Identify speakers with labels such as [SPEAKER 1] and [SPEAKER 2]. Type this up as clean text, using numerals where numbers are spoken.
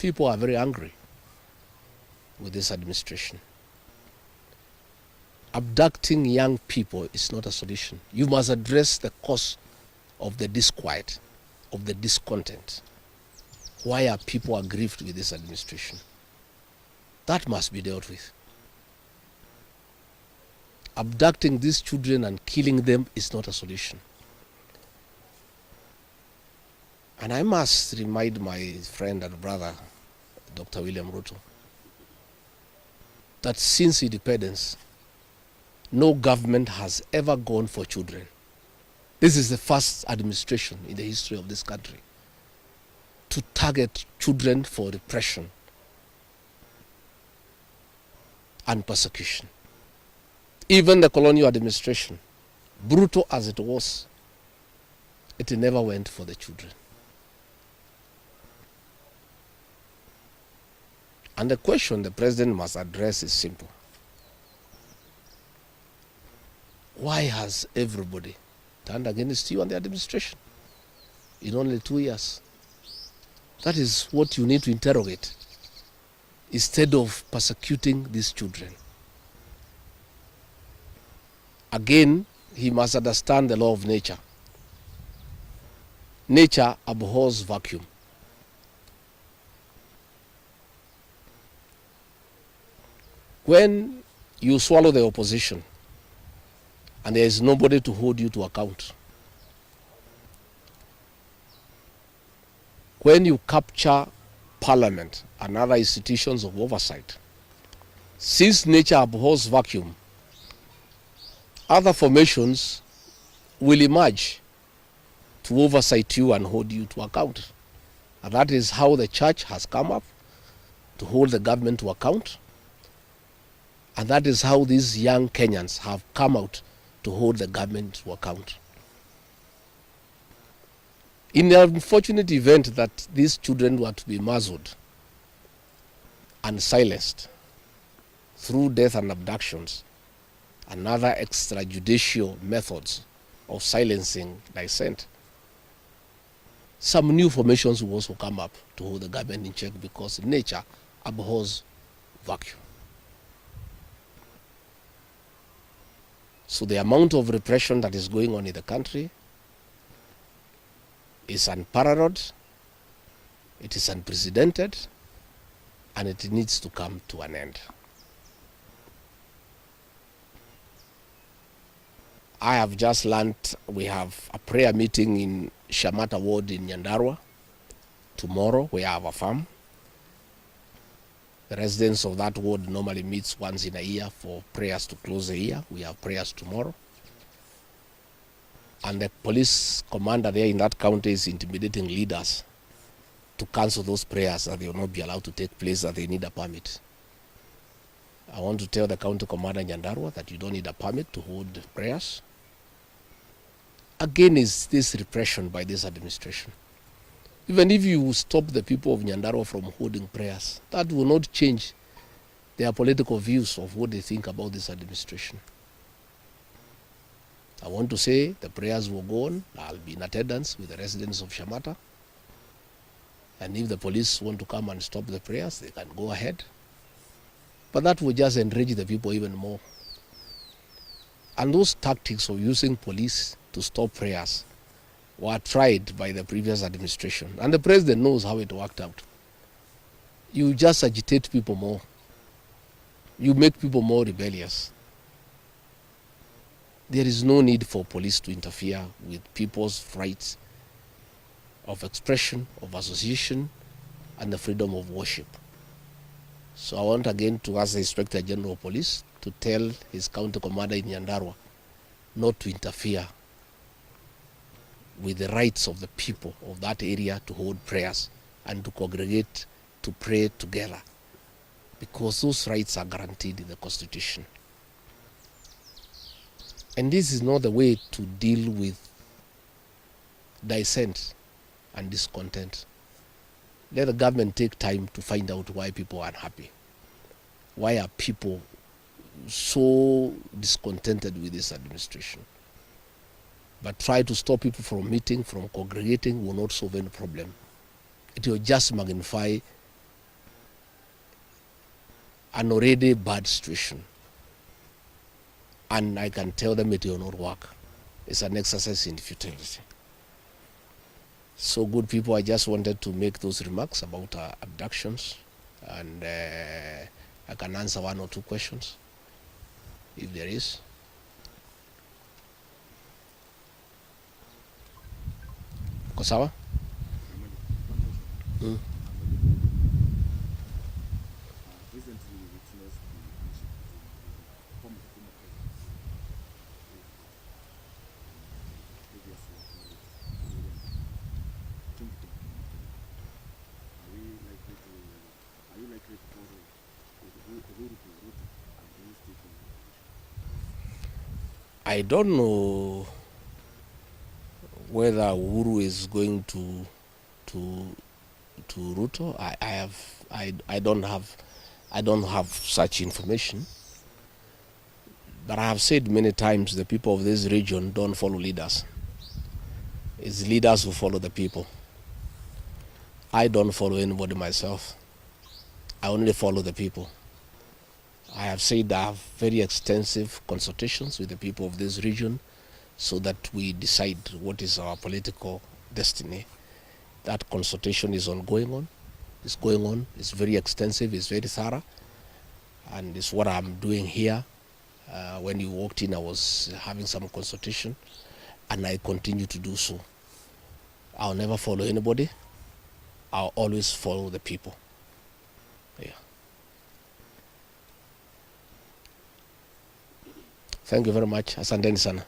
[SPEAKER 1] People are very angry with this administration. Abducting young people is not a solution. You must address the cause of the disquiet, of the discontent. Why are people aggrieved with this administration? That must be dealt with. Abducting these children and killing them is not a solution. And I must remind my friend and brother, Dr. William Ruto, that since independence, no government has ever gone for children. This is the first administration in the history of this country to target children for repression and persecution. Even the colonial administration, brutal as it was, it never went for the children. And the question the president must address is simple. Why has everybody turned against you and the administration in only 2 years? That is what you need to interrogate instead of persecuting these children. Again, he must understand the law of nature. Nature abhors vacuum. When you swallow the opposition and there is nobody to hold you to account, when you capture parliament and other institutions of oversight, since nature abhors vacuum, other formations will emerge to oversight you and hold you to account. And that is how the church has come up to hold the government to account. And that is how these young Kenyans have come out to hold the government to account. In the unfortunate event that these children were to be muzzled and silenced through death and abductions and other extrajudicial methods of silencing dissent, some new formations will also come up to hold the government in check because nature abhors vacuum. So the amount of repression that is going on in the country is unparalleled, it is unprecedented, and it needs to come to an end. I have just learned we have a prayer meeting in Shamata Ward in Nyandarua tomorrow. We have a farm. The residents of that ward normally meets once in a year for prayers to close the year. We have prayers tomorrow. And the police commander there in that county is intimidating leaders to cancel those prayers, that they will not be allowed to take place, that they need a permit. I want to tell the county commander in Nyandarua that you don't need a permit to hold prayers. Again, is this repression by this administration. Even if you stop the people of Nyandarua from holding prayers, that will not change their political views of what they think about this administration. I want to say the prayers will go on. I'll be in attendance with the residents of Shamata. And if the police want to come and stop the prayers, they can go ahead. But that will just enrage the people even more. And those tactics of using police to stop prayers were tried by the previous administration. And the president knows how it worked out. You just agitate people more. You make people more rebellious. There is no need for police to interfere with people's rights of expression, of association, and the freedom of worship. So I want again to ask the Inspector General of Police to tell his county commander in Nyandarua not to interfere with the rights of the people of that area to hold prayers and to congregate to pray together, because those rights are guaranteed in the Constitution. And this is not the way to deal with dissent and discontent. Let the government take time to find out why people are unhappy. Why are people so discontented with this administration? But try to stop people from meeting, from congregating will not solve any problem. It will just magnify an already bad situation. And I can tell them it will not work. It's an exercise in futility. So good people, I just wanted to make those remarks about abductions, and I can answer one or two questions if there is. Kosawa? I don't know whether Uhuru is going to Ruto. I don't have such information. But I have said many times the people of this region don't follow leaders. It's leaders who follow the people. I don't follow anybody myself. I only follow the people. I have said I have very extensive consultations with the people of this region so that we decide what is our political destiny. That consultation is ongoing. It's going on. It's very extensive. It's very thorough. And it's what I'm doing here. When you walked in, I was having some consultation, and I continue to do so. I'll never follow anybody. I'll always follow the people. Yeah. Thank you very much. Asanteni sana.